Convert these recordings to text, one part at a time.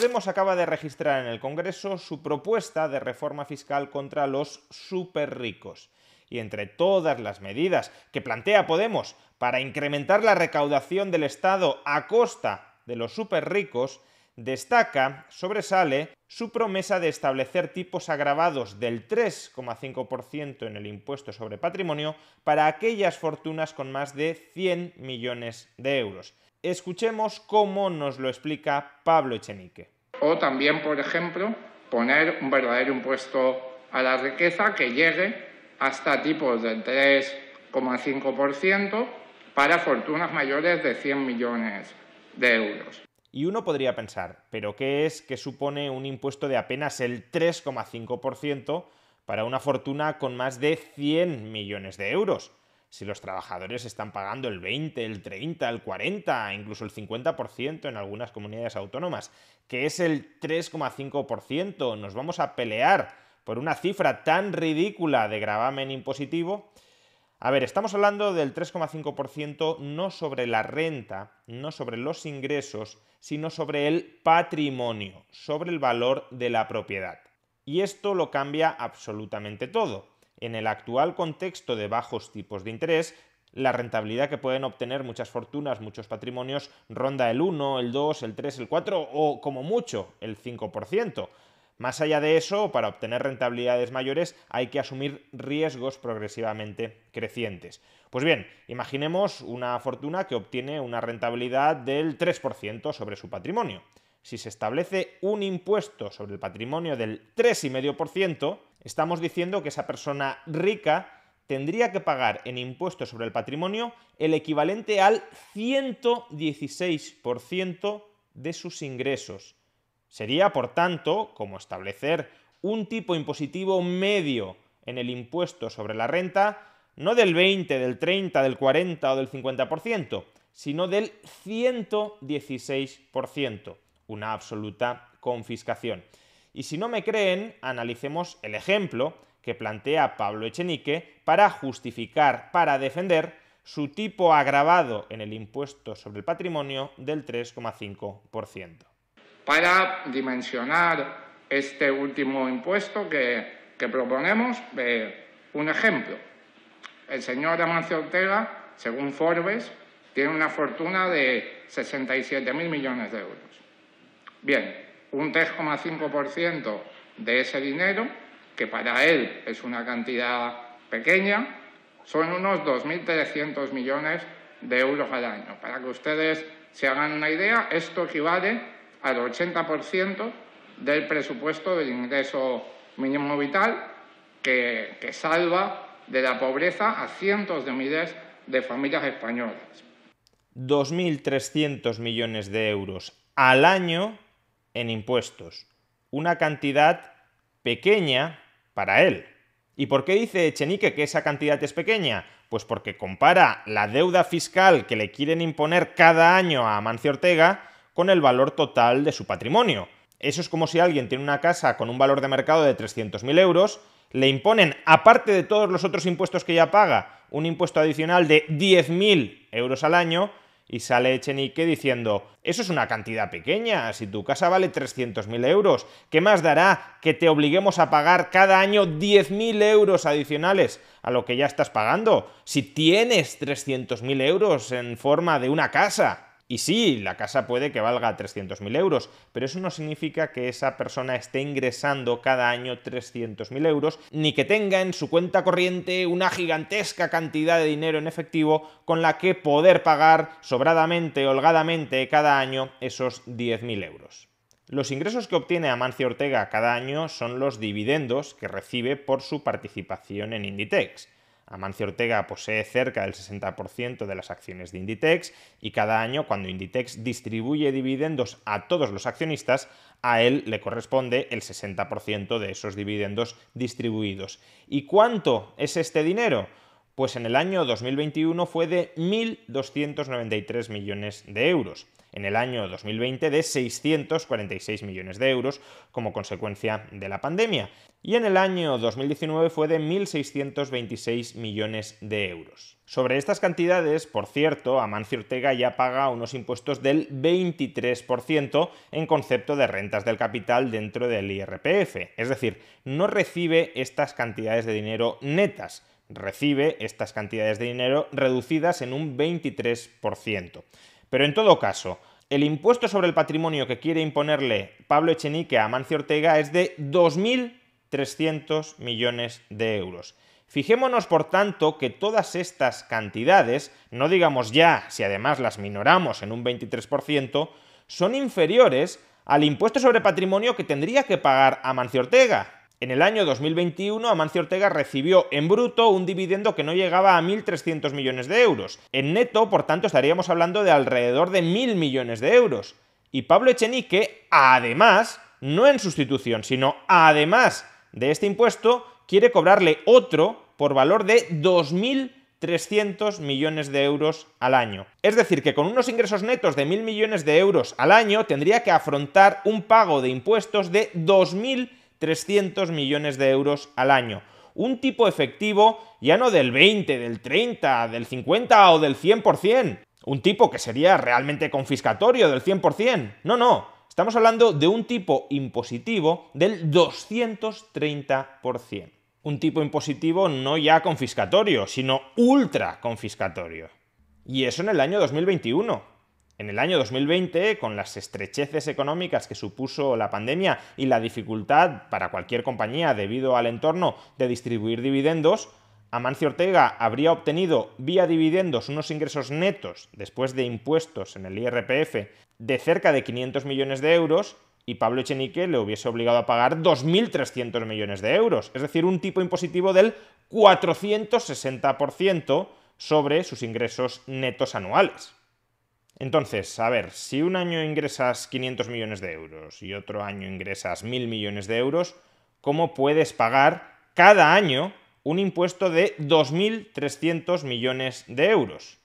Podemos acaba de registrar en el Congreso su propuesta de reforma fiscal contra los superricos. Y entre todas las medidas que plantea Podemos para incrementar la recaudación del Estado a costa de los superricos, sobresale su promesa de establecer tipos agravados del 3,5% en el impuesto sobre patrimonio para aquellas fortunas con más de 100 millones de euros. Escuchemos cómo nos lo explica Pablo Echenique. O también, por ejemplo, poner un verdadero impuesto a la riqueza que llegue hasta tipos del 3,5% para fortunas mayores de 100 millones de euros. Y uno podría pensar, ¿pero qué es que supone un impuesto de apenas el 3,5% para una fortuna con más de 100 millones de euros? Si los trabajadores están pagando el 20, el 30, el 40, incluso el 50% en algunas comunidades autónomas. ¿Qué es el 3,5%? ¿Nos vamos a pelear por una cifra tan ridícula de gravamen impositivo? A ver, estamos hablando del 3,5% no sobre la renta, no sobre los ingresos, sino sobre el patrimonio, sobre el valor de la propiedad. Y esto lo cambia absolutamente todo. En el actual contexto de bajos tipos de interés, la rentabilidad que pueden obtener muchas fortunas, muchos patrimonios, ronda el 1, el 2, el 3, el 4 o, como mucho, el 5%. Más allá de eso, para obtener rentabilidades mayores hay que asumir riesgos progresivamente crecientes. Pues bien, imaginemos una fortuna que obtiene una rentabilidad del 3% sobre su patrimonio. Si se establece un impuesto sobre el patrimonio del 3,5%, estamos diciendo que esa persona rica tendría que pagar en impuestos sobre el patrimonio el equivalente al 116% de sus ingresos. Sería, por tanto, como establecer un tipo impositivo medio en el impuesto sobre la renta, no del 20, del 30, del 40 o del 50%, sino del 116%. Una absoluta confiscación. Y si no me creen, analicemos el ejemplo que plantea Pablo Echenique para justificar, para defender su tipo agravado en el impuesto sobre el patrimonio del 3,5%. Para dimensionar este último impuesto que proponemos, un ejemplo. El señor Amancio Ortega, según Forbes, tiene una fortuna de 67.000 millones de euros. Bien, un 3,5% de ese dinero, que para él es una cantidad pequeña, son unos 2.300 millones de euros al año. Para que ustedes se hagan una idea, esto equivale al 80% del presupuesto del ingreso mínimo vital que salva de la pobreza a cientos de miles de familias españolas. 2.300 millones de euros al año en impuestos. Una cantidad pequeña para él. ¿Y por qué dice Echenique que esa cantidad es pequeña? Pues porque compara la deuda fiscal que le quieren imponer cada año a Amancio Ortega con el valor total de su patrimonio. Eso es como si alguien tiene una casa con un valor de mercado de 300.000 euros, le imponen, aparte de todos los otros impuestos que ya paga, un impuesto adicional de 10.000 euros al año, y sale Echenique diciendo, eso es una cantidad pequeña, si tu casa vale 300.000 euros, ¿qué más dará que te obliguemos a pagar cada año 10.000 euros adicionales a lo que ya estás pagando? Si tienes 300.000 euros en forma de una casa. Y sí, la casa puede que valga 300.000 euros, pero eso no significa que esa persona esté ingresando cada año 300.000 euros, ni que tenga en su cuenta corriente una gigantesca cantidad de dinero en efectivo con la que poder pagar sobradamente, holgadamente, cada año esos 10.000 euros. Los ingresos que obtiene Amancio Ortega cada año son los dividendos que recibe por su participación en Inditex. Amancio Ortega posee cerca del 60% de las acciones de Inditex y cada año, cuando Inditex distribuye dividendos a todos los accionistas, a él le corresponde el 60% de esos dividendos distribuidos. ¿Y cuánto es este dinero? Pues en el año 2021 fue de 1.293 millones de euros. en el año 2020 de 646 millones de euros como consecuencia de la pandemia. Y en el año 2019 fue de 1.626 millones de euros. Sobre estas cantidades, por cierto, Amancio Ortega ya paga unos impuestos del 23% en concepto de rentas del capital dentro del IRPF. Es decir, no recibe estas cantidades de dinero netas, recibe estas cantidades de dinero reducidas en un 23%. Pero en todo caso, el impuesto sobre el patrimonio que quiere imponerle Pablo Echenique a Amancio Ortega es de 2.300 millones de euros. Fijémonos, por tanto, que todas estas cantidades, no digamos ya si además las minoramos en un 23%, son inferiores al impuesto sobre patrimonio que tendría que pagar Amancio Ortega. En el año 2021, Amancio Ortega recibió en bruto un dividendo que no llegaba a 1.300 millones de euros. En neto, por tanto, estaríamos hablando de alrededor de 1.000 millones de euros. Y Pablo Echenique, además, no en sustitución, sino además de este impuesto, quiere cobrarle otro por valor de 2.300 millones de euros al año. Es decir, que con unos ingresos netos de 1.000 millones de euros al año tendría que afrontar un pago de impuestos de 2.300 millones de euros al año. Un tipo efectivo ya no del 20, del 30, del 50 o del 100%. Un tipo que sería realmente confiscatorio del 100%. No. Estamos hablando de un tipo impositivo del 230%. Un tipo impositivo no ya confiscatorio, sino ultra confiscatorio. Y eso en el año 2021. En el año 2020, con las estrecheces económicas que supuso la pandemia y la dificultad para cualquier compañía debido al entorno de distribuir dividendos, Amancio Ortega habría obtenido vía dividendos unos ingresos netos después de impuestos en el IRPF de cerca de 500 millones de euros y Pablo Echenique le hubiese obligado a pagar 2.300 millones de euros, es decir, un tipo impositivo del 460% sobre sus ingresos netos anuales. Entonces, a ver, si un año ingresas 500 millones de euros y otro año ingresas 1.000 millones de euros, ¿cómo puedes pagar cada año un impuesto de 2.300 millones de euros?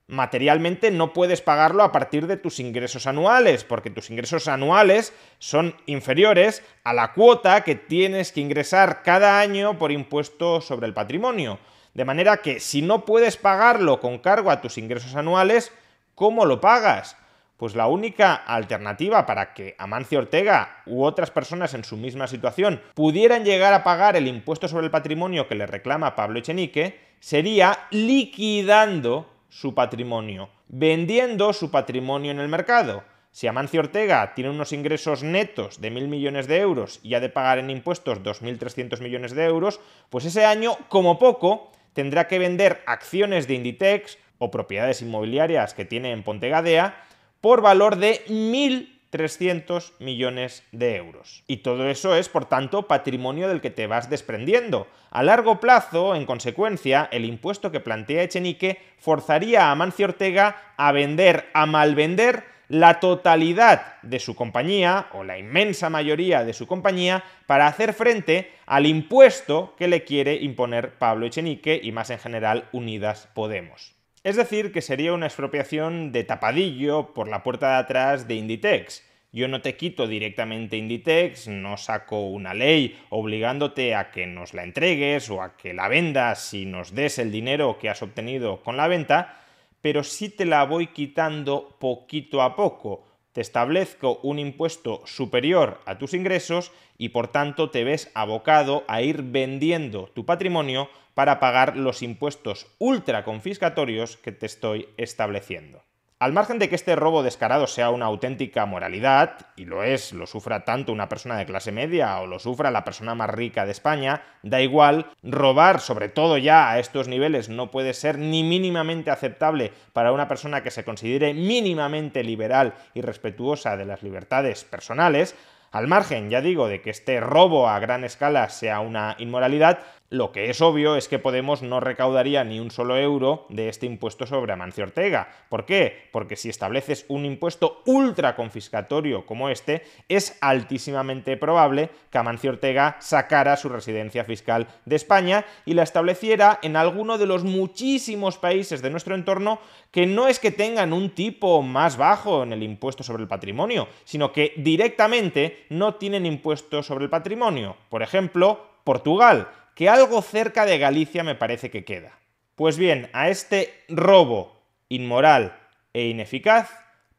Materialmente no puedes pagarlo a partir de tus ingresos anuales, porque tus ingresos anuales son inferiores a la cuota que tienes que ingresar cada año por impuesto sobre el patrimonio. De manera que si no puedes pagarlo con cargo a tus ingresos anuales, ¿cómo lo pagas? Pues la única alternativa para que Amancio Ortega u otras personas en su misma situación pudieran llegar a pagar el impuesto sobre el patrimonio que le reclama Pablo Echenique sería liquidando su patrimonio, vendiendo su patrimonio en el mercado. Si Amancio Ortega tiene unos ingresos netos de 1.000 millones de euros y ha de pagar en impuestos 2.300 millones de euros, pues ese año, como poco, tendrá que vender acciones de Inditex o propiedades inmobiliarias que tiene en Pontegadea por valor de 1.300 millones de euros. Y todo eso es, por tanto, patrimonio del que te vas desprendiendo. A largo plazo, en consecuencia, el impuesto que plantea Echenique forzaría a Amancio Ortega a vender, a malvender, la totalidad de su compañía, o la inmensa mayoría de su compañía, para hacer frente al impuesto que le quiere imponer Pablo Echenique y, más en general, Unidas Podemos. Es decir, que sería una expropiación de tapadillo por la puerta de atrás de Inditex. Yo no te quito directamente Inditex, no saco una ley obligándote a que nos la entregues o a que la vendas si nos des el dinero que has obtenido con la venta, pero sí te la voy quitando poquito a poco. Te establezco un impuesto superior a tus ingresos y por tanto te ves abocado a ir vendiendo tu patrimonio para pagar los impuestos ultraconfiscatorios que te estoy estableciendo. Al margen de que este robo descarado sea una auténtica moralidad, y lo es, lo sufra tanto una persona de clase media o lo sufra la persona más rica de España, da igual, robar, sobre todo ya a estos niveles, no puede ser ni mínimamente aceptable para una persona que se considere mínimamente liberal y respetuosa de las libertades personales. Al margen, ya digo, de que este robo a gran escala sea una inmoralidad, Lo que es obvio es que Podemos no recaudaría ni un solo euro de este impuesto sobre Amancio Ortega. ¿Por qué? Porque si estableces un impuesto ultra confiscatorio como este, es altísimamente probable que Amancio Ortega sacara su residencia fiscal de España y la estableciera en alguno de los muchísimos países de nuestro entorno que no es que tengan un tipo más bajo en el impuesto sobre el patrimonio, sino que directamente no tienen impuesto sobre el patrimonio. Por ejemplo, Portugal, que algo cerca de Galicia me parece que queda. Pues bien, a este robo inmoral e ineficaz,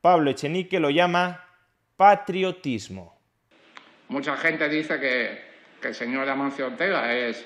Pablo Echenique lo llama patriotismo. Mucha gente dice que el señor Amancio Ortega es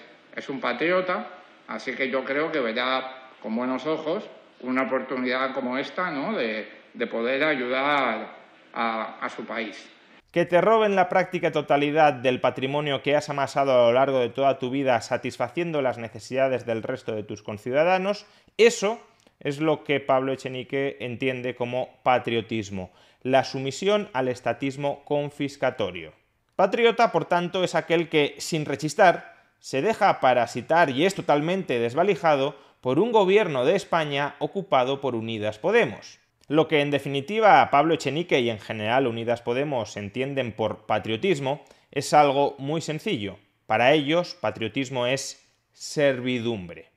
un patriota, así que yo creo que verá con buenos ojos una oportunidad como esta, ¿no?, de poder ayudar a su país. Que te roben la práctica totalidad del patrimonio que has amasado a lo largo de toda tu vida satisfaciendo las necesidades del resto de tus conciudadanos, eso es lo que Pablo Echenique entiende como patriotismo, la sumisión al estatismo confiscatorio. Patriota, por tanto, es aquel que, sin rechistar, se deja parasitar y es totalmente desvalijado por un gobierno de España ocupado por Unidas Podemos. Lo que en definitiva Pablo Echenique y en general Unidas Podemos entienden por patriotismo es algo muy sencillo. Para ellos, patriotismo es servidumbre.